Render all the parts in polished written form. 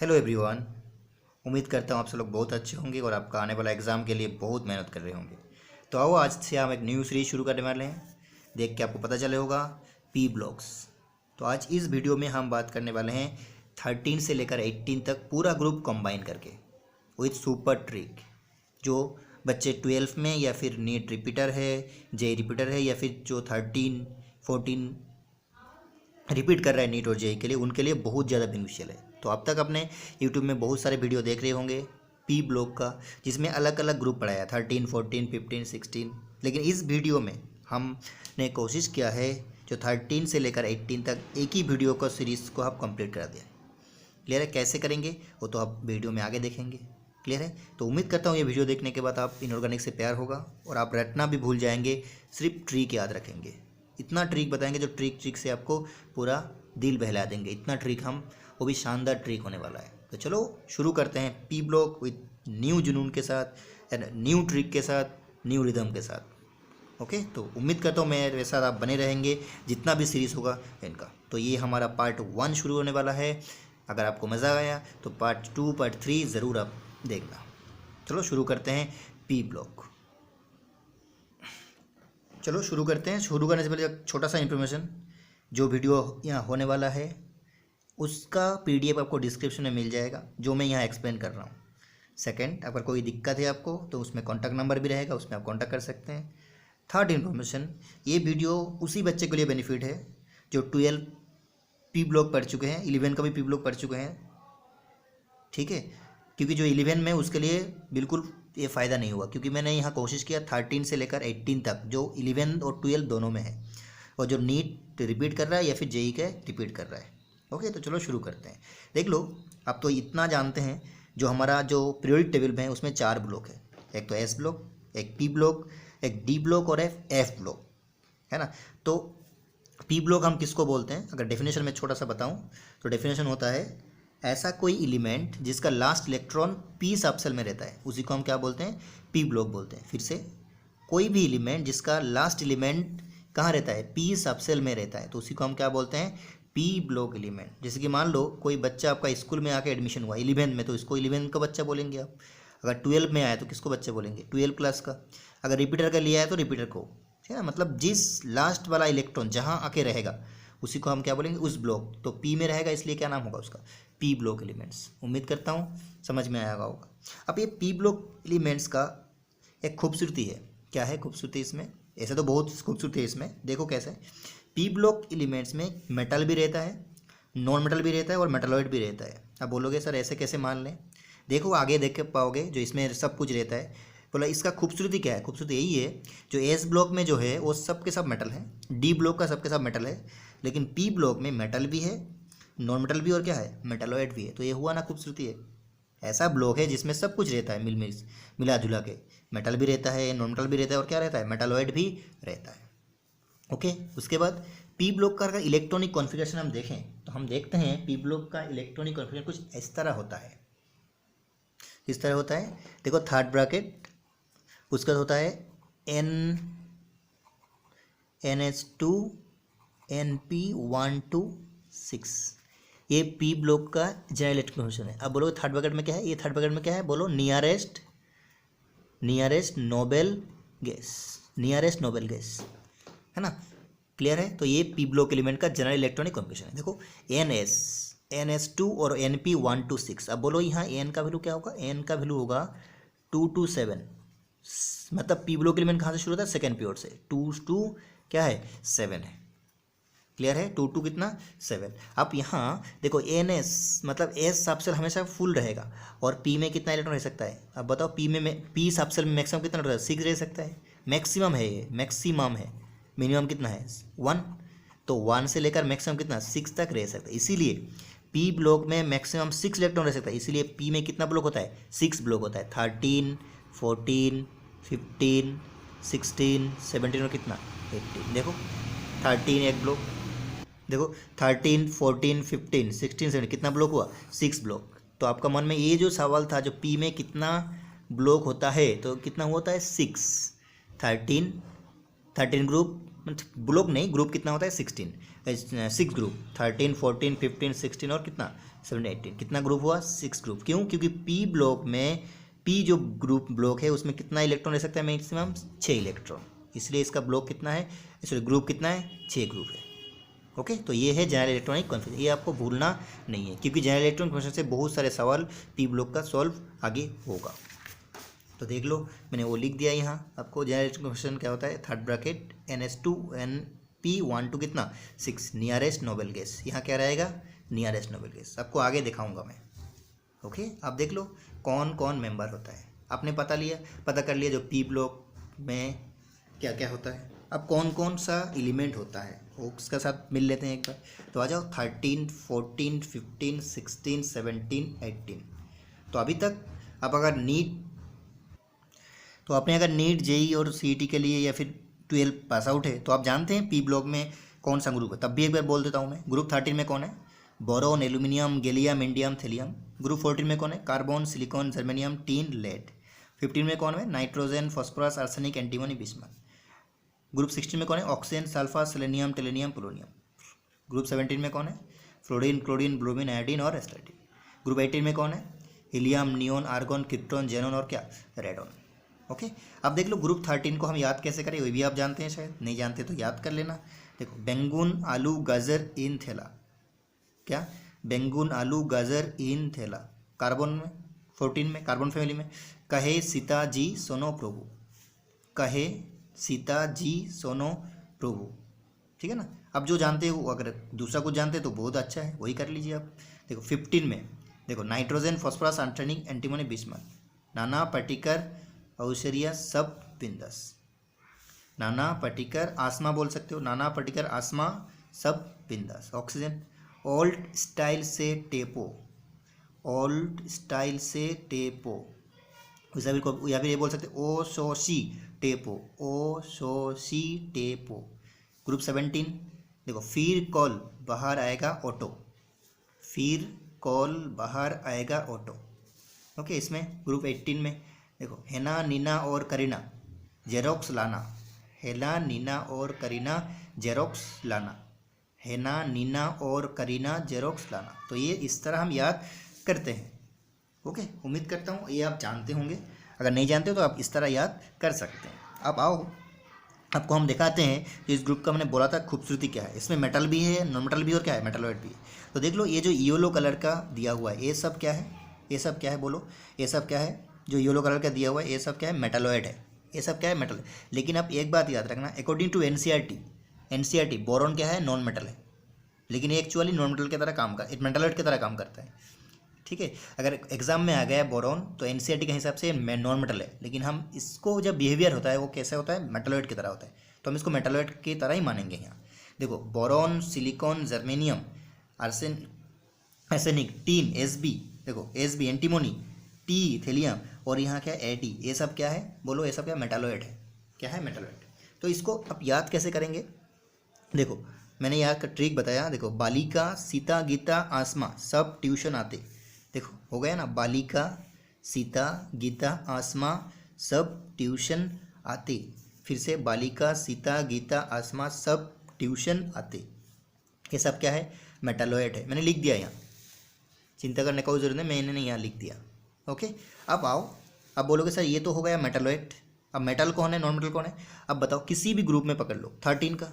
Hello everyone. उम्मीद करता हूँ आप सब लोग बहुत अच्छे होंगे और आपका आने वाला एग्ज़ाम के लिए बहुत मेहनत कर रहे होंगे। तो आओ आज से हम एक न्यू सीरीज शुरू करने वाले हैं। देख के आपको पता चले होगा पी ब्लॉक्स। तो आज इस वीडियो में हम बात करने वाले हैं 13 से लेकर 18 तक पूरा ग्रुप कंबाइन करके विथ सुपर ट्रिक। जो बच्चे 12 में या फिर नीट रिपीटर है, जे रिपीटर है, या फिर जो 13 14 रिपीट कर रहा है नीट और जेई के लिए, उनके लिए बहुत ज़्यादा बेनिफिशियल है। तो अब तक अपने यूट्यूब में बहुत सारे वीडियो देख रहे होंगे पी ब्लॉक का, जिसमें अलग अलग ग्रुप पढ़ाया 13 14 15 16। लेकिन इस वीडियो में हमने कोशिश किया है जो 13 से लेकर 18 तक एक ही वीडियो का सीरीज़ को आप कंप्लीट करा दिया। क्लियर है? कैसे करेंगे वो तो आप वीडियो में आगे देखेंगे। क्लियर है? तो उम्मीद करता हूँ ये वीडियो देखने के बाद आप इनऑर्गेनिक से प्यार होगा और आप रटना भी भूल जाएंगे, सिर्फ ट्रिक याद रखेंगे। इतना ट्रिक बताएंगे जो ट्रिक से आपको पूरा दिल बहला देंगे। इतना ट्रिक हम, वो भी शानदार ट्रिक होने वाला है। तो चलो शुरू करते हैं पी ब्लॉक विथ न्यू जुनून के साथ एंड न्यू ट्रिक के साथ, न्यू रिदम के साथ। ओके, तो उम्मीद करता हूँ मेरे साथ आप बने रहेंगे जितना भी सीरीज़ होगा इनका। तो ये हमारा पार्ट 1 शुरू होने वाला है। अगर आपको मज़ा आया तो पार्ट 2 पार्ट 3 ज़रूर आप देखना। चलो शुरू करते हैं पी ब्लॉक। चलो शुरू करते हैं। शुरू करने से पहले एक छोटा सा इन्फॉर्मेशन, जो वीडियो यहाँ होने वाला है उसका PDF आपको डिस्क्रिप्शन में मिल जाएगा, जो मैं यहाँ एक्सप्लेन कर रहा हूँ। सेकंड, अगर कोई दिक्कत है आपको तो उसमें कॉन्टैक्ट नंबर भी रहेगा, उसमें आप कॉन्टैक्ट कर सकते हैं। थर्ड इन्फॉर्मेशन, ये वीडियो उसी बच्चे के लिए बेनिफिट है जो 12 पी ब्लॉक पढ़ चुके हैं, 11 का भी पी ब्लॉक पढ़ चुके हैं। ठीक है, क्योंकि जो 11 में उसके लिए बिल्कुल ये फ़ायदा नहीं हुआ, क्योंकि मैंने यहाँ कोशिश किया 13 से लेकर 18 तक, जो 11 और 12 दोनों में है, और जो नीट रिपीट कर रहा है या फिर जेई का रिपीट कर रहा है। ओके, तो चलो शुरू करते हैं। देख लो, आप तो इतना जानते हैं जो हमारा जो पीरियोडिक टेबल में है उसमें 4 ब्लॉक है। एक तो एस ब्लॉक, एक पी ब्लॉक, एक डी ब्लॉक और एक एफ ब्लॉक, है ना। तो पी ब्लॉक हम किसको बोलते हैं? अगर डेफिनेशन में छोटा सा बताऊं तो डेफिनेशन होता है ऐसा कोई एलिमेंट जिसका लास्ट इलेक्ट्रॉन पी सबसेल में रहता है, उसी को हम क्या बोलते हैं? पी ब्लॉक बोलते हैं। फिर से, कोई भी एलिमेंट जिसका लास्ट एलिमेंट कहाँ रहता है? पी सबसेल में रहता है, तो उसी को हम क्या बोलते हैं? P block element. जैसे कि मान लो कोई बच्चा आपका स्कूल में आके एडमिशन हुआ 11 में, तो इसको 11 का बच्चा बोलेंगे आप। अगर 12 में आया तो किसको बच्चा बोलेंगे? 12 क्लास का। अगर रिपीटर का लिया है तो रिपीटर को, है ना। मतलब जिस लास्ट वाला इलेक्ट्रॉन जहाँ आके रहेगा उसी को हम क्या बोलेंगे? उस ब्लॉक। तो पी में रहेगा, इसलिए क्या नाम होगा उसका? P block elements. उम्मीद करता हूँ समझ में आया होगा। अब ये पी ब्लॉक एलिमेंट्स का एक खूबसूरती है। क्या है खूबसूरती इसमें? ऐसे तो बहुत खूबसूरती है इसमें, देखो कैसे। पी ब्लॉक एलिमेंट्स में मेटल भी रहता है, नॉन मेटल भी रहता है और मेटलॉइड भी रहता है। अब बोलोगे सर ऐसे कैसे मान लें? देखो आगे देख के पाओगे, जो इसमें सब कुछ रहता है। बोला इसका खूबसूरती क्या है? खूबसूरती यही है, जो एस ब्लॉक में जो है वो सब के सब मेटल है, डी ब्लॉक का सबके सब मेटल है, लेकिन पी ब्लॉक में मेटल भी है, नॉन मेटल भी, और क्या है? मेटलॉइड भी है। तो ये हुआ ना खूबसूरती है। ऐसा ब्लॉक है जिसमें सब कुछ रहता है, मिला जुला के। मेटल भी रहता है, नॉन मेटल भी रहता है, और क्या रहता है? मेटलॉइड भी रहता है। ओके, उसके बाद पी ब्लॉक का अगर इलेक्ट्रॉनिक कॉन्फ़िगरेशन हम देखें तो हम देखते हैं पी ब्लॉक का इलेक्ट्रॉनिक कॉन्फ़िगरेशन कुछ इस तरह होता है। किस तरह होता है? देखो, थर्ड ब्रैकेट, उसका होता है NH2 NP126। ये पी ब्लॉक का जनरल इलेक्ट्रॉनिक कॉन्फ़िगरेशन है। अब बोलो थर्ड ब्रैकेट में क्या है? ये थर्ड ब्रैकेट में क्या है? बोलो नियरेस्ट नोबेल गैस, है ना। क्लियर है? तो ये पी ब्लॉक एलिमेंट का जनरल इलेक्ट्रॉनिक कॉन्फ़िगरेशन है। देखो, NH2 और NP126। अब बोलो यहाँ N का वैल्यू क्या होगा? N का वैल्यू होगा 227। मतलब पी ब्लॉक एलिमेंट कहाँ से शुरू होता है? सेकेंड पीरियड से। 2 क्या है? 7 है। क्लियर है? 2 कितना? 7। अब यहाँ देखो NS मतलब एस सबसेल हमेशा फुल रहेगा, और पी में कितना इलेक्ट्रॉन रह सकता है? अब बताओ, पी सबसेल में मैक्सिमम कितना रहता है? 6 रह सकता है। मैक्सिमम है ये, मैक्सिमम है। मिनिमम कितना है? 1। तो 1 से लेकर मैक्सिमम कितना? 6 तक रह सकता है। इसीलिए पी ब्लॉक में मैक्सिमम 6 इलेक्ट्रॉन रह सकता है। इसीलिए पी में कितना ब्लॉक होता है? 6 ब्लॉक होता है। 13 14 15 16 17 और कितना? 18। देखो 13 एक ब्लॉक, देखो 13 14 15 16 17 कितना ब्लॉक हुआ? 6 ब्लॉक। तो आपका मन में ये जो सवाल था, जो पी में कितना ब्लॉक होता है, तो कितना होता है? 6। 13 ग्रुप ब्लॉक नहीं, ग्रुप कितना होता है 16, 6 ग्रुप, 13 14 15 16 और कितना 17 18, कितना ग्रुप हुआ 6 ग्रुप। क्यों? क्योंकि पी ब्लॉक में पी जो ग्रुप ब्लॉक है उसमें कितना इलेक्ट्रॉन ले सकता है मैक्सिमम 6 इलेक्ट्रॉन, इसलिए इसका ब्लॉक कितना है, सॉरी ग्रुप कितना है 6 ग्रुप है। ओके, तो ये है जनरल इलेक्ट्रॉनिक कॉन्फिगरेशन, ये आपको भूलना नहीं है क्योंकि जनरल इलेक्ट्रॉनिक कॉन्फिगरेशन से बहुत सारे सवाल पी ब्लॉक का सॉल्व आगे होगा। तो देख लो मैंने वो लिख दिया यहाँ आपको। जनरल इलेक्ट्रॉनिक कॉन्फिगरेशन क्या होता है, थर्ड ब्रैकेट NH2 NP12 कितना 6 नियरेस्ट नोबल गैस, यहाँ क्या रहेगा नियरेस्ट नोबल गैस, आपको आगे दिखाऊंगा मैं। ओके, आप देख लो कौन कौन मेंबर होता है, आपने पता कर लिया जो पी ब्लॉक में क्या क्या होता है। अब कौन कौन सा एलिमेंट होता है वो उसका साथ मिल लेते हैं एक बार। तो आ जाओ 13 14 15 16 17 18। तो अभी तक आप अगर नीट, तो आपने अगर नीट जेई और सीईटी के लिए या फिर 12 पास आउट है तो आप जानते हैं पी ब्लॉक में कौन सा ग्रुप है। तब भी एक बार बोल देता हूँ मैं, ग्रुप 13 में कौन है, boron aluminium gallium indium thallium. Group 14 में कौन है, carbon silicon germanium tin lead. 15 में कौन है, nitrogen phosphorus arsenic antimony bismuth. Group 16 में कौन है, oxygen sulphur selenium tellurium polonium. Group 17 में कौन है, फ्लोरीन क्लोरीन ब्रोमीन आयोडीन और एस्टाटीन। ग्रुप 18 में कौन है, helium neon argon krypton xenon और क्या रेडॉन। ओके, अब देख लो ग्रुप 13 को हम याद कैसे करें, वो भी आप जानते हैं, शायद नहीं जानते तो याद कर लेना। देखो बैंगन आलू गाजर इन थैला, क्या बैंगन आलू गाजर इन थैला। कार्बन में 14 में कार्बन फैमिली में कहे सीता जी सोनो प्रभु, कहे सीता जी सोनो प्रभु, ठीक है ना। अब जो जानते हो, अगर दूसरा कुछ जानते तो बहुत अच्छा है, वही कर लीजिए आप। देखो 15 में देखो nitrogen phosphorus arsenic antimony bismuth, Nana Patekar औषरिया सब बिंदस, नाना पाटेकर आसमा बोल सकते हो, नाना पाटेकर आसमा सब बिंदास। ऑक्सीजन ओल्ड स्टाइल से टेपो, ओल्ड स्टाइल से टेपो, या फिर ये बोल सकते ओ शोशी टेपो, ओ शोशी टेपो। ग्रुप 17 देखो फिर कॉल बाहर आएगा ऑटो, फिर कॉल बाहर आएगा ऑटो। ओके, इसमें ग्रुप 18 में देखो हेना नीना और करीना जेरोक्स लाना, हेना नीना और करीना जेरोक्स लाना, हेना नीना और करीना जेरोक्स लाना। तो ये इस तरह हम याद करते हैं। ओके, उम्मीद करता हूँ ये आप जानते होंगे, अगर नहीं जानते हो तो आप इस तरह याद कर सकते हैं। अब आओ आपको हम दिखाते हैं कि इस ग्रुप का मैंने बोला था खूबसूरती क्या है। इसमें मेटल भी है, नॉन मेटल भी और क्या है मेटलॉइड भी है। तो देख लो ये जो येलो कलर का दिया हुआ है ये सब क्या है, ये सब क्या है बोलो, ये सब क्या है, जो येलो कलर का दिया हुआ है ये सब क्या है मेटलॉइड है, ये सब क्या है मेटल। लेकिन आप एक बात याद रखना, अकॉर्डिंग टू एनसीईआरटी बोरॉन क्या है नॉन मेटल है, लेकिन ये एक्चुअली नॉन मेटल की तरह काम कर मेटलॉइड की तरह काम करता है। ठीक है, अगर एग्जाम में आ गया बोरॉन तो एनसीईआरटी के हिसाब से नॉन मेटल है, लेकिन हम इसको जब बिहेवियर होता है वो कैसे होता है मेटलॉइड की तरह होता है, तो हम इसको मेटलॉइड की तरह ही मानेंगे। यहाँ देखो boron silicon germanium arsenic tin SB, देखो एसबी एंटीमोनी टी थेलियम और यहाँ क्या है एडी, ये सब क्या है बोलो, ये सब क्या मेटालॉइड है, क्या है मेटालॉइड। तो इसको आप याद कैसे करेंगे, देखो मैंने यहाँ का ट्रिक बताया। देखो बालिका सीता गीता आसमा सब ट्यूशन आते, देखो हो गया ना, बालिका सीता गीता आसमा सब ट्यूशन आते। फिर से बालिका सीता गीता आसमा सब ट्यूशन आते, ये सब क्या है मेटालॉइड है। मैंने लिख दिया यहाँ, चिंता करने का कोई जरूरत नहीं, मैंने यहाँ लिख दिया। ओके, अब आओ, अब बोलोगे सर ये तो हो गया मेटालॉइड, अब मेटल कौन है नॉन मेटल कौन है। अब बताओ किसी भी ग्रुप में पकड़ लो 13 का,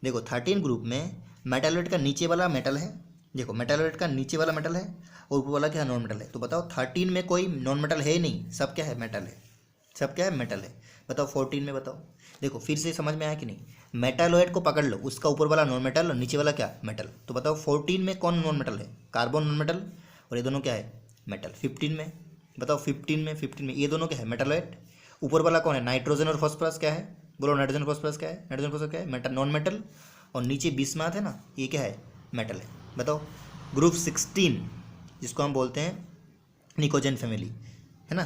देखो 13 ग्रुप में मेटालॉइड का नीचे वाला मेटल है, देखो मेटालॉइड का नीचे वाला मेटल है और ऊपर वाला क्या है नॉन मेटल है। तो बताओ 13 में कोई नॉन मेटल है ही नहीं, सब क्या है मेटल है, सब क्या है मेटल है। बताओ 14 में बताओ, देखो फिर से समझ में आया कि नहीं, मेटालॉइड को पकड़ लो, उसका ऊपर वाला नॉन मेटल और नीचे वाला क्या मेटल। तो बताओ 14 में कौन नॉन मेटल है, कार्बन नॉन मेटल और ये दोनों क्या है मेटल। 15 में बताओ, 15 में ये दोनों क्या है मेटालॉइड, ऊपर वाला कौन है नाइट्रोजन और फॉस्फोरस क्या है बोलो, नाइट्रोजन फॉस्फोरस क्या है, नाइट्रोजन फॉस्फोरस क्या है मेटल नॉन मेटल, और नीचे बिस्मथ है ना ये क्या है मेटल है। बताओ ग्रुप 16 जिसको हम बोलते हैं निकोजन फैमिली है ना,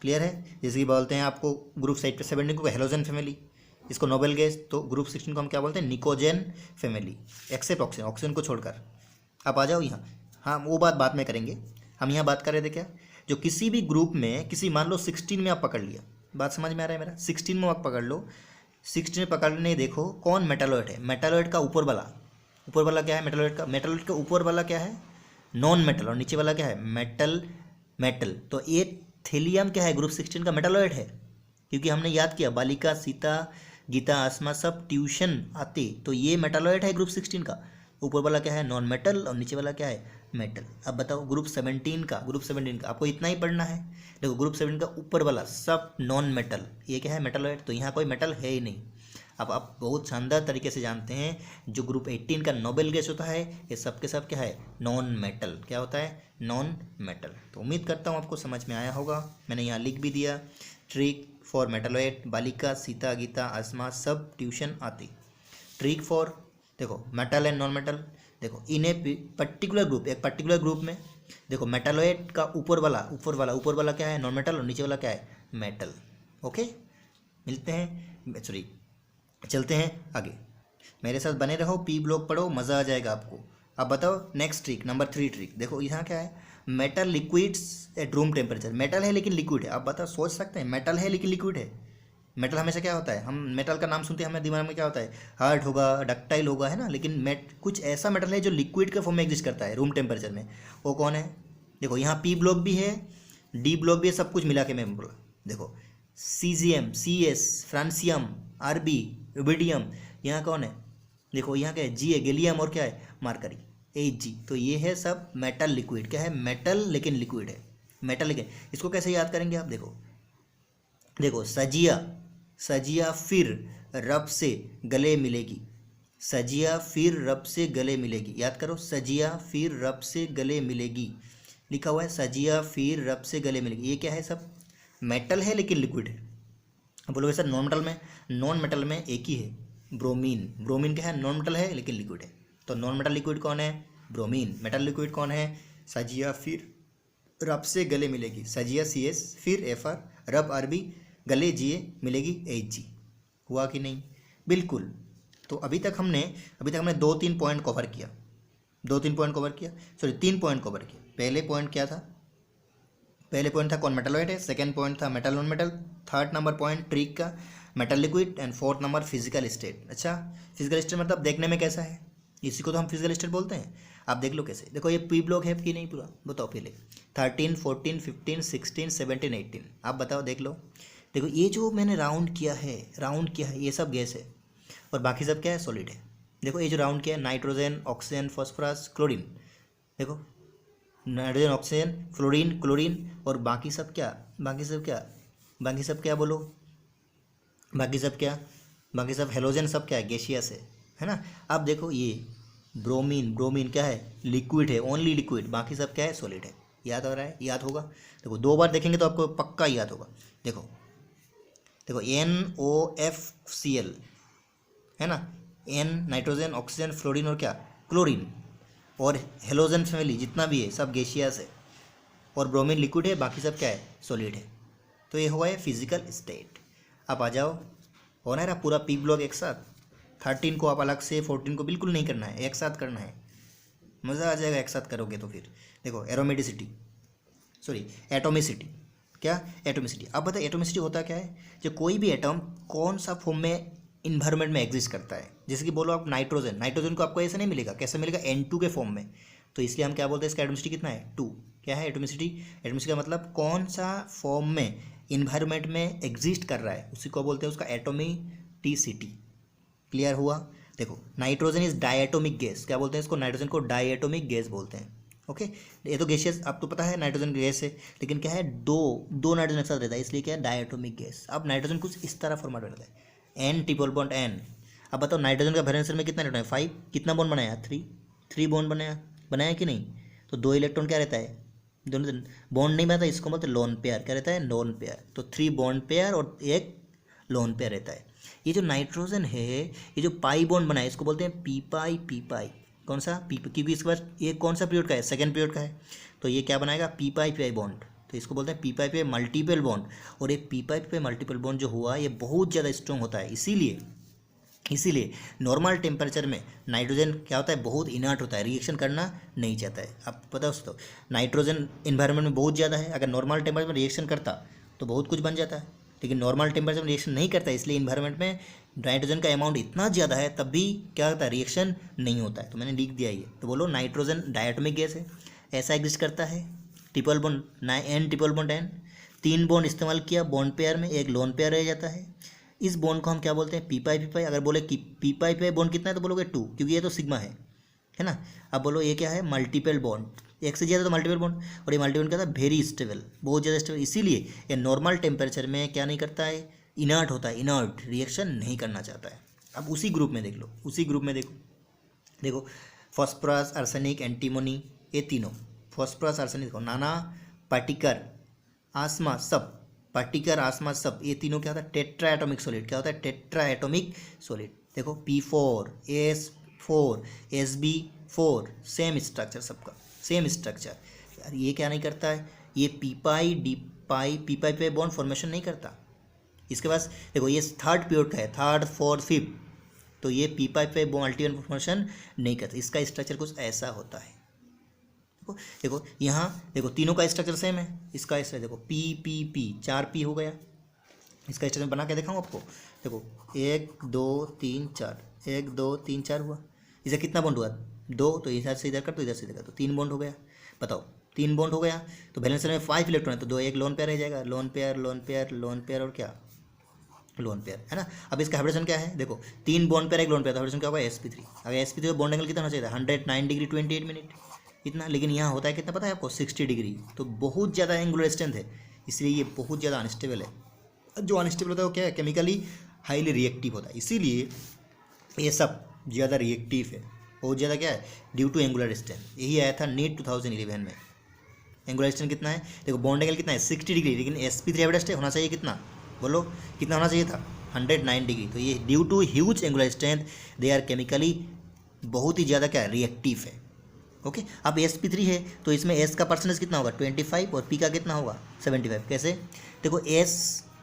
क्लियर है। जैसे कि बोलते हैं आपको ग्रुप 17 को हेलोजन फैमिली, इसको नोबेल गैस, तो ग्रुप 16 को हम क्या बोलते हैं pnictogen family, except oxygen, oxygen को छोड़कर। आप आ जाओ यहाँ, हाँ वो बात बाद में करेंगे, हम यहाँ बात कर रहे थे क्या, जो किसी भी ग्रुप में किसी मान लो 16 में आप पकड़ लिया, बात समझ में आ रहा है मेरा, 16 में आप पकड़ लो 16 पकड़ने देखो कौन मेटालॉइड है। मेटालॉइड का ऊपर वाला क्या है मेटालॉइड का? मेटालॉइड का ऊपर वाला क्या है? Non metal. और नीचे वाला क्या है? मेटल। तो ये थेलियम क्या है? ग्रुप 16 का मेटालॉइड है, क्योंकि हमने याद किया बालिका, सीता, गीता, आसमा सब ट्यूशन आते, तो ये मेटालॉइड है ग्रुप 16 का। ऊपर वाला क्या है? नॉन मेटल, और नीचे वाला क्या है? मेटल। अब बताओ ग्रुप 17 का आपको इतना ही पढ़ना है। देखो ग्रुप 17 का ऊपर वाला सब नॉन मेटल, ये क्या है? मेटालॉइड। तो यहाँ कोई मेटल है ही नहीं। अब आप बहुत शानदार तरीके से जानते हैं जो ग्रुप 18 का नोबेल गैस होता है, ये सब के सब क्या है? Non metal. क्या होता है? Non metal. तो उम्मीद करता हूँ आपको समझ में आया होगा। मैंने यहाँ लिख भी दिया, ट्रिक फॉर मेटालॉइड, बालिका, सीता, गीता, आसमा सब ट्यूशन आती। ट्रिक फॉर देखो मेटल एंड नॉन मेटल। देखो इन ए पर्टिकुलर ग्रुप, एक पर्टिकुलर ग्रुप में देखो मेटालॉइड का ऊपर वाला क्या है? नॉन मेटल, और नीचे वाला क्या है? मेटल। ओके, मिलते हैं, सॉरी चलते हैं आगे। मेरे साथ बने रहो, पी ब्लॉक पढ़ो, मज़ा आ जाएगा आपको। अब बताओ नेक्स्ट ट्रिक, नंबर 3 ट्रिक। देखो यहाँ क्या है? Metal liquids at room temperature. Metal है लेकिन लिक्विड है। आप बताओ, सोच सकते हैं मेटल है लेकिन लिक्विड है। मेटल हमेशा क्या होता है? हम मेटल का नाम सुनते हैं हमारे दिमाग में क्या होता है? हार्ड होगा, डक्टाइल होगा, है ना। लेकिन कुछ ऐसा मेटल है जो लिक्विड के फॉर्म में एग्जिस्ट करता है रूम टेम्परेचर में। वो कौन है? देखो यहाँ पी ब्लॉक भी है, डी ब्लॉक भी है, सब कुछ मिला के मैं बोला। देखो caesium, CS, francium, RB, rubidium. यहाँ कौन है? देखो यहाँ क्या है? जी है, गैलियम, और क्या है? Mercury, Ag। तो ये है सब मेटल लिक्विड। क्या है? मेटल लेकिन लिक्विड है। मेटल लेकिन इसको कैसे याद करेंगे आप? देखो सजिया फिर रब से गले मिलेगी। सजिया फिर रब से गले मिलेगी। याद करो, सजिया फिर रब से गले मिलेगी लिखा हुआ है। सजिया फिर रब से गले मिलेगी, ये क्या है? सब मेटल है लेकिन लिक्विड है। अब बोलोगे सर नॉन मेटल में एक ही है, ब्रोमीन। ब्रोमीन क्या है? नॉन मेटल है लेकिन लिक्विड है। तो नॉन मेटल लिक्विड कौन है? ब्रोमीन। मेटल लिक्विड कौन है? सजिया फिर रब से गले मिलेगी। सजिया CS, फिर FR, रब RB, गले GA, मिलेगी Ag। हुआ कि नहीं? बिल्कुल। तो अभी तक हमने 2-3 पॉइंट कवर किया। 3 पॉइंट कवर किया। पहले पॉइंट क्या था? पहले पॉइंट था कौन मेटालॉइड है। सेकंड पॉइंट था metal non metal. Third number point trick का metal liquid. And fourth number physical state. अच्छा, फिजिकल स्टेट मतलब देखने में कैसा है, इसी को तो हम फिजिकल स्टेट बोलते हैं। आप देख लो कैसे। देखो ये पी ब्लॉक है कि नहीं पूरा? बताओ पहले 13, 14, 15, 16, 17, 18। आप बताओ, देख लो। देखो ये जो मैंने राउंड किया है ये सब गैस है, और बाकी सब क्या है? सॉलिड है। देखो ये जो राउंड किया है, नाइट्रोजन, ऑक्सीजन, फॉस्फोरस, क्लोरीन। देखो नाइट्रोजन, ऑक्सीजन, फ्लोरीन, क्लोरीन, और बाकी सब क्या बोलो? बाकी सब हेलोजन, सब क्या है? गैसियस है ना। अब देखो ये ब्रोमीन क्या है? लिक्विड है, ओनली लिक्विड। बाकी सब क्या है? सॉलिड है। याद आ रहा है? याद होगा। देखो 2 बार देखेंगे तो आपको पक्का याद होगा। देखो NOFCl है ना, N नाइट्रोजन, ऑक्सीजन, फ्लोरीन, और क्या? क्लोरीन। और हेलोजन फैमिली जितना भी है सब गैसियस है, और ब्रोमीन लिक्विड है, बाकी सब क्या है? सॉलिड है। तो ये हुआ है फिजिकल स्टेट। अब आ जाओ, होना है ना पूरा पी ब्लॉक एक साथ। 13 को आप अलग से, 14 को बिल्कुल नहीं करना है, एक साथ करना है। मज़ा आ जाएगा एक साथ करोगे तो। फिर देखो एटोमिसिटी। क्या? एटोमिसिटी। अब बताओ एटोमिसिटी होता क्या है? जो कोई भी एटम कौन सा फॉर्म में इन्वायरमेंट में एग्जिस्ट करता है। जैसे कि बोलो आप नाइट्रोजन को आपको ऐसे नहीं मिलेगा, कैसे मिलेगा? N2 के फॉर्म में। तो इसलिए हम क्या बोलते हैं? इसका एटोमिसिटी कितना है? 2। क्या है एटोमिसिटी? एटोमिसिटी का मतलब कौन सा फॉर्म में इन्वायरमेंट में एग्जिस्ट कर रहा है, उसी को बोलते हैं उसका एटोमिसिटी। क्लियर हुआ? देखो नाइट्रोजन इज डायएटोमिक गैस। क्या बोलते हैं इसको? नाइट्रोजन को डायएटोमिक गैस बोलते हैं। ओके, ये तो गैसियस, अब तो पता है नाइट्रोजन गैस है, लेकिन क्या है? दो नाइट्रोजन एक साथ रहता है, इसलिए क्या है? डायएटोमिक गैस। अब नाइट्रोजन कुछ इस तरह फॉर्मेट में रहता है, N ट्रिपल बॉन्ड N। अब बताओ नाइट्रोजन का वैलेंस में कितना इलेक्ट्रॉन है? 5। कितना बॉन्ड बनाया? 3 बॉन्ड बनाया कि नहीं? तो 2 इलेक्ट्रॉन क्या रहता है? दोनों बॉन्ड नहीं बनता, इसको बोलते हैं लोन पेयर। क्या रहता है? Lone pair. तो 3 बॉन्ड पेयर और 1 लोन पेयर रहता है। ये जो नाइट्रोजन है, ये जो पाई बॉन्ड बनाए, इसको बोलते हैं पी पाई। कौन सा? पी, क्योंकि इसके बाद ये कौन सा पीरियड का है? सेकेंड पीरियड का है। तो ये क्या बनाएगा? P pi bond. तो इसको बोलते हैं पी पाई मल्टीपल बॉन्ड। और ये पी पाई मल्टीपल बॉन्ड जो हुआ, ये बहुत ज़्यादा स्ट्रॉन्ग होता है। इसीलिए नॉर्मल टेम्परेचर में नाइट्रोजन क्या होता है? बहुत इनर्ट होता है, रिएक्शन करना नहीं चाहता है। आपको पता है दोस्तों, नाइट्रोजन इन्वायरमेंट में बहुत ज़्यादा है, अगर नॉर्मल टेम्परेचर में रिएक्शन करता तो बहुत कुछ बन जाता है। लेकिन नॉर्मल टेम्परेचर में रिएक्शन नहीं करता है, इसलिए इन्वायरमेंट में नाइट्रोजन का अमाउंट इतना ज़्यादा है तब भी क्या होता है, रिएक्शन नहीं होता है। तो मैंने लिख दिया ये। तो बोलो नाइट्रोजन डायटोमिक गैस है, ऐसा एग्जिस्ट करता है। Triple bond N, triple bond N, 3 bond इस्तेमाल किया बॉन्ड पेयर में, एक लोन पेयर रह जाता है। इस बॉन्ड को हम क्या बोलते हैं, पी पाई पी पाई। अगर बोले कि पी पाई पी बॉन्ड कितना है तो बोलोगे 2, क्योंकि ये तो सिग्मा है ना। अब बोलो ये क्या है, मल्टीपल बॉन्ड, एक से ज़्यादा तो मल्टीपल बॉन्ड, और ये मल्टीपल क्या था, वेरी स्टेबल, बहुत ज़्यादा स्टेबल। इसीलिए ये नॉर्मल टेम्परेचर में क्या नहीं करता है, इनर्ट होता है, इनर्ट, रिएक्शन नहीं करना चाहता है। अब उसी ग्रुप में देख लो, उसी ग्रुप में देखो फॉस्फोरस, आर्सेनिक, एंटीमोनी, ये तीनों, फॉस्फोरस, आर्सेनिक, देखो नाना, पार्टिकर, आसमा, सब, पार्टिकर, आसमा, सब, ये तीनों क्या होता है, टेट्रा एटॉमिक सॉलिड। क्या होता है, टेट्रा एटॉमिक सॉलिड। देखो P4, S4, Sb4, same structure, सबका सेम स्ट्रक्चर। यार ये क्या नहीं करता है, ये पी पाई डी पाई पी पाई पे बॉन्ड फॉर्मेशन नहीं करता। इसके पास देखो ये थर्ड पीरियड का है, थर्ड फोर्थ फिफ्थ, तो ये पी पाई पे मल्टीपल फॉर्मेशन नहीं करता। इसका स्ट्रक्चर कुछ ऐसा होता है। देखो यहाँ देखो तीनों का स्ट्रक्चर सेम है। इसका स्ट्रक्चर देखो पी पी पी, 4 पी हो गया। इसका स्ट्रक्चर बना के दिखाऊँ आपको। देखो 1 2 3 4, 1 2 3 4 हुआ। इसे कितना बॉन्ड हुआ, 2, तो इधर से इधर कर, तो इधर से इधर कर, तो 3 बॉन्ड हो गया। बताओ 3 बॉन्ड हो गया, तो बैलेंस में 5 इलेक्ट्रॉन है, तो 2, एक लोन पेयर रह जाएगा, lone pair, lone pair, lone pair, और क्या, लोन पेयर, है ना। अब इसका हाइब्रिडेशन क्या है, देखो 3 बॉन्ड पेयर, एक लोन पेयर, तो हाइब्रिडेशन क्या होगा, sp3। अगर sp3 बॉन्ड एंगल कितना होना चाहिए था, 109 डिग्री 28 मिनट, इतना। लेकिन यहाँ होता है कितना पता है आपको, 60 डिग्री। तो बहुत ज़्यादा एंगुलर स्ट्रेंथ है, इसलिए ये बहुत ज़्यादा अनस्टेबल है। जो अनस्टेबल होता है वो क्या है, केमिकली हाईली रिएक्टिव होता है, इसीलिए ये सब ज़्यादा रिएक्टिव है, बहुत ज़्यादा क्या है, ड्यू टू एंगुलर स्ट्रेंथ। यही आया था नीट 2011 में। एंगुलर स्ट्रेंथ कितना है, देखो बॉन्ड एंगल कितना है, 60 डिग्री, लेकिन sp3 हाइब्रिड होना चाहिए कितना, बोलो कितना होना चाहिए था, 109 डिग्री। तो ये due to huge angular strength they are chemically बहुत ही ज़्यादा क्या रिएक्टिव है। ओके अब sp3 है तो इसमें s का परसेंटेज कितना होगा, 25, और p का कितना होगा, 75। कैसे, देखो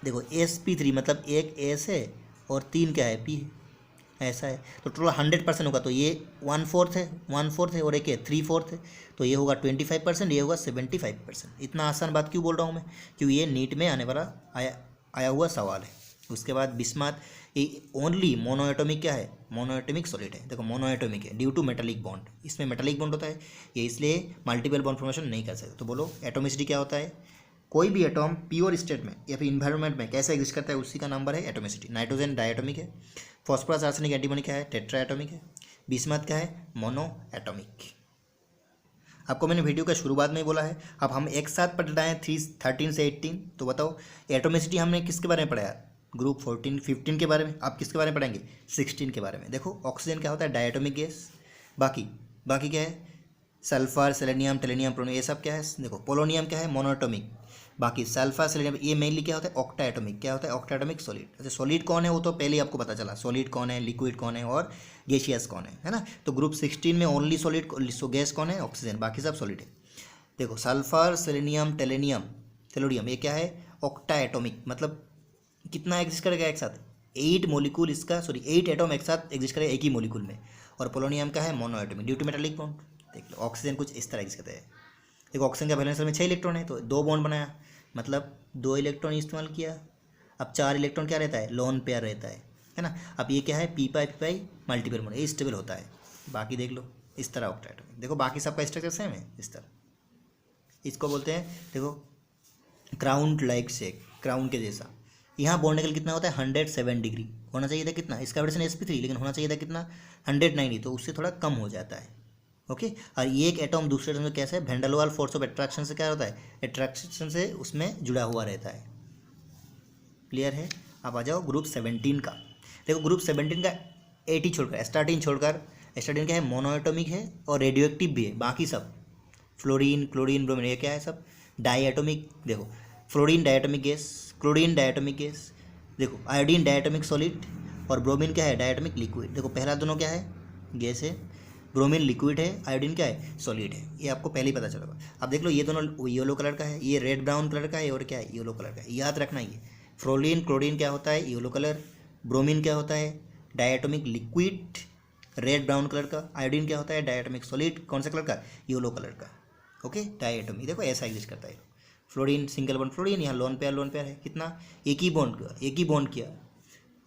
देखो sp3 मतलब एक s है और 3 क्या है, p है, ऐसा है। तो टोटल 100% होगा, तो ये 1/4 है, 1/4 है, और एक है 3/4 है, तो ये होगा 25%, ये होगा 75%। इतना आसान बात क्यों बोल रहा हूँ मैं, क्योंकि ये नीट में आने वाला आया हुआ सवाल है। उसके बाद बिस्मथ, ये ओनली मोनोएटॉमिक क्या है, मोनोएटॉमिक सॉलिड है। देखो मोनोएटॉमिक है ड्यू टू मेटालिक बॉन्ड, इसमें मेटालिक बॉन्ड होता है, ये इसलिए मल्टीपल बॉन्ड फॉर्मेशन नहीं कर सकते। तो बोलो एटोमिसिटी क्या होता है, कोई भी एटॉम प्योर स्टेट में या फिर इन्वायरमेंट में कैसे एग्जिस्ट करता है, उसी का नंबर है एटोमिसिटी। नाइट्रोजन डायटोमिक है, फॉस्फोरस, आर्सेनिक, एंटीमोनी क्या है, टेट्रा एटोमिक है, बिस्मथ क्या है, मोनो एटोमिक। आपको मैंने वीडियो का शुरुआत में ही बोला है। अब हम एक साथ पढ़ रहे हैं 13 से 18। तो बताओ एटोमिसिटी हमने किसके बारे में पढ़ा, ग्रुप 15 के बारे में। आप किसके बारे में पढ़ेंगे, 16 के बारे में। देखो ऑक्सीजन क्या होता है, डायटोमिक गैस। बाकी क्या है, सल्फर, सेलेनियम, टेलेनियम, पोलोनियम, ये सब क्या है। देखो पोलोनियम क्या है, मोनोएटॉमिक। बाकी सल्फर, सेलेनियम, ये मेनली क्या होता है, ऑक्टा एटॉमिक। क्या होता है, ऑक्टा एटॉमिक सॉलिड। अच्छा सॉलिड कौन है वो तो पहले ही आपको पता चला, सॉलिड कौन है, लिक्विड कौन है, और गैसियस कौन है ना। तो ग्रुप 16 में ओनली सॉलिड गैस कौन है, ऑक्सीजन, बाकी सब सॉलिड है। देखो सल्फर, सेलेनियम, टेलेनियम, टेलोडियम, ये क्या है, ऑक्टा एटॉमिक, मतलब कितना एग्जिस्ट करेगा एक साथ, 8 मोलिकूल इसका, 8 एटॉम एक साथ एग्जिस्ट करेगा एक ही मोलिकूल में। और पोलोनियम का है mono atomic due to metallic bond. देख लो ऑक्सीजन कुछ इस तरह एग्जिस्ट करता है। देखो ऑक्सीजन का वैलेंस में 6 इलेक्ट्रॉन है, तो 2 बॉन्ड बनाया, मतलब 2 इलेक्ट्रॉन इस्तेमाल किया। अब 4 इलेक्ट्रॉन क्या रहता है, लोन पेयर रहता है ना। अब ये क्या है, पी पाई मल्टीपल बॉन्ड, ये स्टेबल होता है। बाकी देख लो इस तरह ऑक्टा एटॉमिक। देखो बाकी सबका स्ट्रक्चर सेम है इस तरह। इसको बोलते हैं देखो क्राउन लाइक शेक, क्राउन के जैसा। यहाँ बॉन्ड एंगल कितना होता है, 107 डिग्री होना चाहिए था कितना, इसका वर्जन sp3, लेकिन होना चाहिए था कितना, 190, तो उससे थोड़ा कम हो जाता है। ओके और ये एक एटॉम दूसरे एटॉम में कैसे है, van der Waals force of attraction से क्या होता है, अट्रैक्शन से उसमें जुड़ा हुआ रहता है। क्लियर है। अब आ जाओ ग्रुप 17 का। देखो ग्रुप 17 का 80 छोड़कर, स्टार्टिंग क्या है, मोनोएटॉमिक है और रेडियो एक्टिव भी है। बाकी सब फ्लोरीन, क्लोरीन, ब्रोमीन, ये क्या है, सब डाईएटॉमिक। देखो फ्लोरीन डाईएटॉमिक गैस, क्लोरीन डाईएटॉमिक गैस, देखो आयोडीन डाईएटॉमिक सॉलिड, और ब्रोमीन क्या है, डाईएटॉमिक लिक्विड। देखो पहला दोनों क्या है, गैस है, ब्रोमीन लिक्विड है, आयोडीन क्या है, सॉलिड है। ये आपको पहले ही पता चलेगा। अब देख लो ये दोनों येलो कलर का है, ये रेड ब्राउन कलर का है, और क्या है, येलो कलर का है। याद रखना ये फ्लोरीन, क्लोरीन क्या होता है, येलो कलर, ब्रोमीन क्या होता है, डाईएटॉमिक लिक्विड, रेड ब्राउन कलर का, आयोडीन क्या होता है, डाईएटॉमिक सॉलिड, कौन सा कलर का, येलो कलर का। ओके डाईएटॉमिक, देखो ऐसा एग्जिस्ट करता है। फ्लोरीन सिंगल बॉन्ड फ्लोरीन, यहाँ लोन पेयर है कितना, एक ही बॉन्ड किया।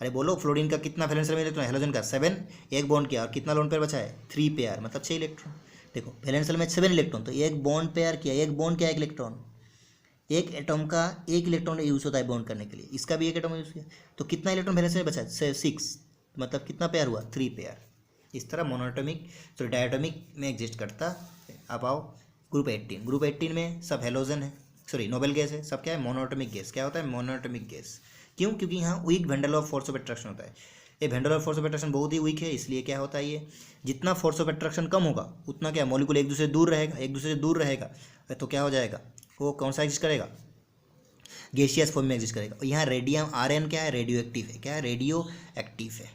अरे बोलो फ्लोरीन का कितना वैलेंशियल में इलेक्ट्रॉन, हेलोजन का 7, एक बॉन्ड किया और कितना लोन पेयर बचा है 3 पेयर, मतलब 6 इलेक्ट्रॉन। देखो वैलेंशियल में 7 इलेक्ट्रॉन, तो एक बॉन्ड पेयर किया, एक बॉन्ड क्या, एक इलेक्ट्रॉन, एक एटम का एक इलेक्ट्रॉन यूज़ होता है बॉन्ड करने के लिए, इसका भी एक एटम यूज़ किया, तो कितना इलेक्ट्रॉन वैलेंशियल में बचा है 6, मतलब कितना पेयर हुआ 3 पेयर। इस तरह मोनोएटॉमिक तो डायटोमिक में एग्जिस्ट करता है। अब आओ ग्रुप 18 में सब हेलोजन है, सॉरी नोबेल गैस है, सब क्या है मोनोएटॉमिक गैस। क्या होता है मोनोएटॉमिक गैस, क्यों, क्योंकि यहाँ weak van der Waals force of attraction होता है। ये van der Waals force of attraction बहुत ही वीक है, इसलिए क्या होता है ये जितना फोर्स ऑफ अट्रैक्शन कम होगा उतना क्या मॉलिक्यूल एक दूसरे से दूर रहेगा, तो क्या हो जाएगा, वो कौन सा एग्जिस्ट करेगा, गैसियस फॉर्म में एग्जिस्ट करेगा। और यहाँ रेडियम आर्यन क्या है, रेडियो एक्टिव है, क्या है रेडियो एक्टिव है।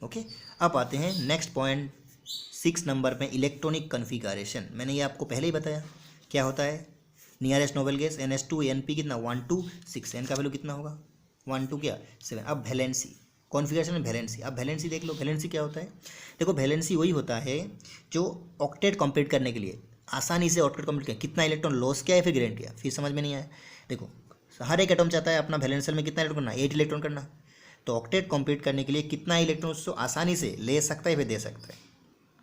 ओके, अब आते हैं नेक्स्ट पॉइंट 6 नंबर पे, इलेक्ट्रॉनिक कन्फिगरेशन। मैंने ये आपको पहले ही बताया क्या होता है, nearest noble gas NH2 Np कितना 1 2 6, N का वैल्यू कितना होगा 1 2 क्या 7। अब वैलेंसी कॉन्फ़िगरेशन में वैलेंसी, अब वैलेंसी देख लो, वैलेंसी क्या होता है, देखो वैलेंसी वही होता है जो ऑक्टेट कंप्लीट करने के लिए आसानी से ऑक्टेट कंप्लीट किया, कितना इलेक्ट्रॉन लॉस किया है फिर गेन किया, फिर समझ में नहीं आया। देखो हर एक एटम चाहता है अपना वैलेंशियल में कितना इलेक्ट्रॉन करना, 8 इलेक्ट्रॉन करना, तो ऑक्टेट कंप्लीट करने के लिए कितना इलेक्ट्रॉन उसको आसानी से ले सकता है फिर दे सकता है,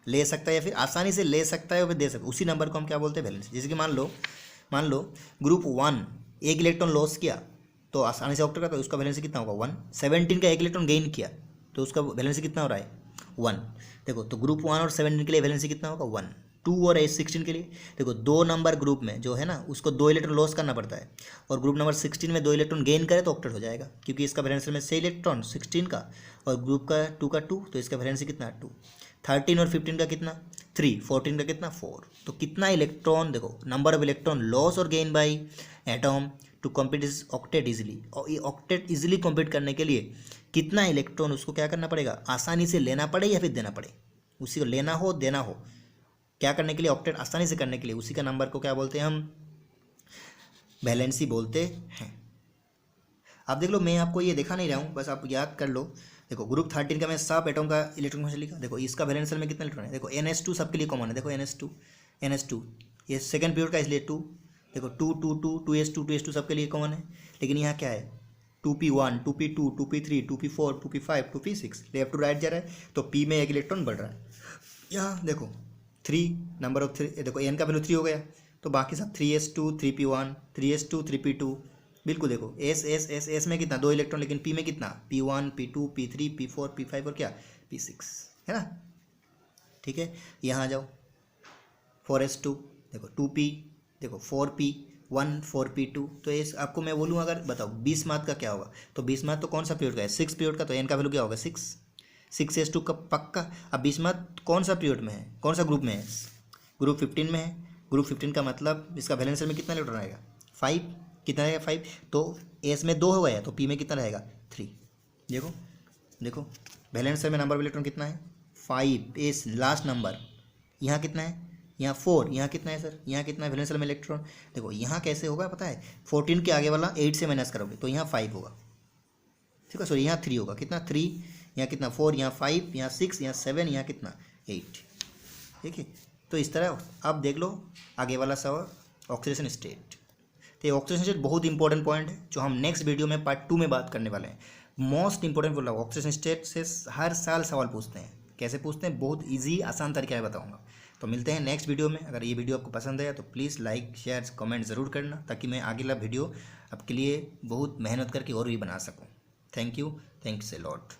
ले सकता है या फिर आसानी से ले सकता है और फिर दे सकता है, उसी नंबर को हम क्या बोलते हैं वैलेंसी। जैसे कि मान लो ग्रुप 1 एक इलेक्ट्रॉन लॉस किया तो आसानी से ऑक्टेट करता है, उसका वैलेंसी कितना होगा 1। 17 का एक इलेक्ट्रॉन गेन किया तो उसका वैलेंसी कितना हो रहा है 1। देखो तो ग्रुप 1 और 17 के लिए वैलेंसी कितना होगा 1। 2 और 16 के लिए देखो 2 नंबर ग्रुप में जो है ना उसको 2 इलेक्ट्रॉन लॉस करना पड़ता है, और ग्रुप नंबर 16 में 2 इलेक्ट्रॉन गेन करे तो ऑक्टेट हो जाएगा, क्योंकि इसका वैलेंशियल में 6 इलेक्ट्रॉन 16 का और ग्रुप का 2 का 2, तो इसका वैलेंसी कितना 2। 13 और 15 का कितना 3, 14 का कितना 4, तो कितना इलेक्ट्रॉन, देखो नंबर ऑफ इलेक्ट्रॉन लॉस और gain by atom to compete is octet easily. और ये ऑक्टेट इजिली कम्पीट करने के लिए कितना इलेक्ट्रॉन उसको क्या करना पड़ेगा, आसानी से लेना पड़े या फिर देना पड़े, उसी को लेना हो देना हो, क्या करने के लिए ऑक्टेट आसानी से करने के लिए, उसी का नंबर को क्या बोलते हैं हम वैलेंसी बोलते हैं। आप देख लो मैं आपको ये दिखा नहीं रहा हूँ, बस आप याद कर लो। देखो ग्रुप 13 का मैं सब एटम का इलेक्ट्रॉन कॉन्फिगरेशन लिखा, देखो इसका वैलेंशियल में कितना इलेक्ट्रॉन है, देखो NH2 सबके लिए कॉमन है, देखो NH2 ये सेकंड पीरियड का इसलिए 2, देखो 2 2 2 2s2 सबके लिए कॉमन है, लेकिन यहाँ क्या है 2p1 2p2 2p3 2p4 2p5 2p6 left to right जा रहा है, तो p में एक इलेक्ट्रॉन बढ़ रहा है। यहाँ देखो 3 नंबर ऑफ 3, देखो n का वैल्यू 3 हो गया, तो बाकी सब 3s2 3p1 3s2 3p2, बिल्कुल देखो S में कितना 2 इलेक्ट्रॉन, लेकिन p में कितना p1 p2 p3 p4 p5 और क्या p6 है ना। ठीक है, यहाँ आ जाओ 4s2 देखो 2p, देखो 4p1 4p2, तो ये आपको मैं बोलूँ अगर बताओ 20 मार्क का क्या होगा, तो 20 मार्क तो कौन सा पीरियड का है 6 पीरियड का, तो n का वैल्यू क्या होगा 6s2 का पक्का। अब 20 मार्क कौन सा पीरियड में है, कौन सा ग्रुप में है, ग्रुप 15 में है। ग्रुप 15 का मतलब इसका वैलेंशियल में कितना इलेक्ट्रॉन आएगा 5, कितना रहेगा 5, तो एस में 2 हो गया तो पी में कितना रहेगा 3। देखो वैलेंशियल में नंबर ऑफ इलेक्ट्रॉन कितना है 5, एस लास्ट नंबर, यहाँ कितना है यहाँ 4, यहाँ कितना है सर, यहाँ कितना है वैलेंशियल में इलेक्ट्रॉन। देखो यहाँ कैसे होगा पता है, 14 के आगे वाला 8 से माइनस करोगे तो यहाँ 5 होगा, ठीक है, सॉरी यहाँ 3 होगा, कितना 3, यहाँ कितना 4, यहाँ 5, यहाँ 6, यहाँ 7, यहाँ कितना 8। ठीक है, तो इस तरह आप देख लो आगे वाला सवाल ऑक्सीडेशन स्टेट। तो ये ऑक्सीडेशन स्टेट बहुत इंपॉर्टेंट पॉइंट है जो हम नेक्स्ट वीडियो में पार्ट 2 में बात करने वाले हैं। मोस्ट इंपॉर्टेंट बोला ऑक्सीडेशन स्टेट से हर साल सवाल पूछते हैं, कैसे पूछते हैं, बहुत ईजी आसान तरीका है बताऊँगा। तो मिलते हैं नेक्स्ट वीडियो में। अगर ये वीडियो आपको पसंद आया तो प्लीज़ लाइक शेयर कमेंट ज़रूर करना, ताकि मैं अगला वीडियो आपके लिए बहुत मेहनत करके और भी बना सकूँ। Thank you, thanks a lot.